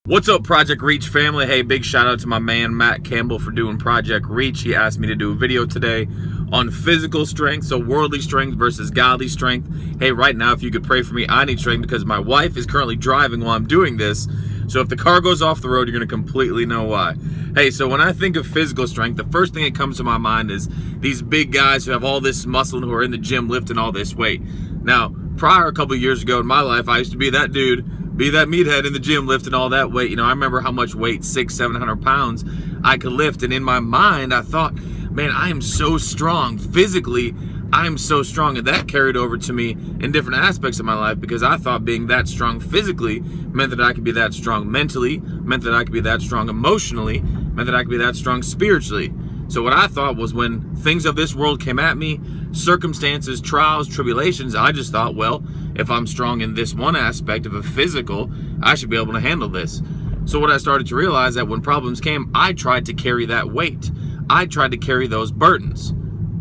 What's up, Project Reach family? Hey, big shout out to my man Matt Campbell for doing Project Reach. He asked me to do a video today on physical strength, so worldly strength versus godly strength. Hey, right now, if you could pray for me, I need strength because my wife is currently driving while I'm doing this. So if the car goes off the road, you're going to completely know why. Hey, so when I think of physical strength, the first thing that comes to my mind is these big guys who have all this muscle and who are in the gym lifting all this weight. Now, prior a couple of years ago in my life, I used to be that dude, be that meathead in the gym lifting all that weight. You know, I remember how much weight, 600-700 pounds I could lift. And in my mind, I thought, man, I am so strong. Physically, I'm so strong. And that carried over to me in different aspects of my life because I thought being that strong physically meant that I could be that strong mentally, meant that I could be that strong emotionally, meant that I could be that strong spiritually. So what I thought was when things of this world came at me, circumstances, trials, tribulations, I just thought, well, if I'm strong in this one aspect of a physical, I should be able to handle this. So what I started to realize that when problems came, I tried to carry that weight. I tried to carry those burdens.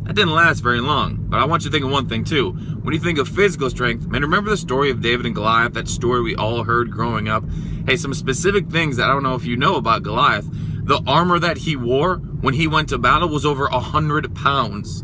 That didn't last very long, but I want you to think of one thing too. When you think of physical strength, man, remember the story of David and Goliath, that story we all heard growing up? Hey, some specific things that I don't know if you know about Goliath. The armor that he wore when he went to battle was over 100 pounds.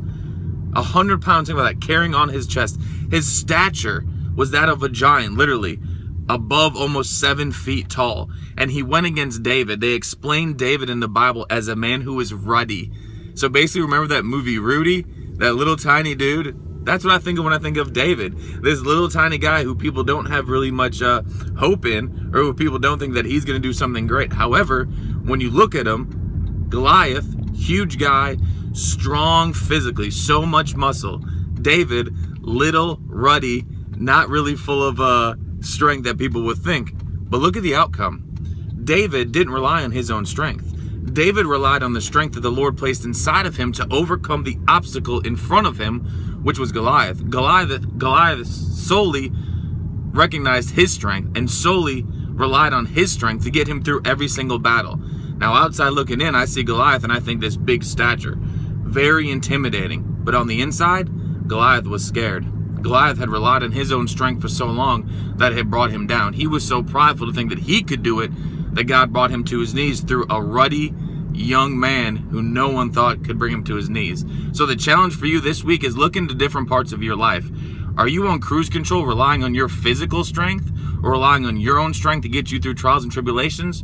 100 pounds, think about that, carrying on his chest. His stature was that of a giant, literally above almost 7 feet tall. And he went against David. They explained David in the Bible as a man who is ruddy. So basically, remember that movie Rudy? That little tiny dude? That's what I think of when I think of David. This little tiny guy who people don't have really much hope in, or who people don't think that he's going to do something great. However, when you look at him, Goliath, huge guy, strong physically, so much muscle. David, little, ruddy, not really full of strength that people would think. But look at the outcome. David didn't rely on his own strength. David relied on the strength that the Lord placed inside of him to overcome the obstacle in front of him, which was Goliath. Goliath solely recognized his strength and solely relied on his strength to get him through every single battle. Now, outside looking in, I see Goliath and I think this big stature, very intimidating. But on the inside, Goliath was scared. Goliath had relied on his own strength for so long that it had brought him down. He was so prideful to think that he could do it that God brought him to his knees through a ruddy young man who no one thought could bring him to his knees. So the challenge for you this week is look into different parts of your life. Are you on cruise control, relying on your physical strength or relying on your own strength to get you through trials and tribulations?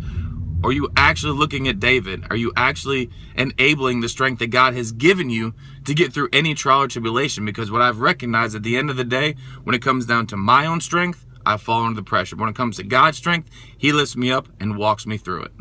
Or are you actually looking at David? Are you actually enabling the strength that God has given you to get through any trial or tribulation? Because what I've recognized at the end of the day, when it comes down to my own strength, I fall under the pressure. When it comes to God's strength, He lifts me up and walks me through it.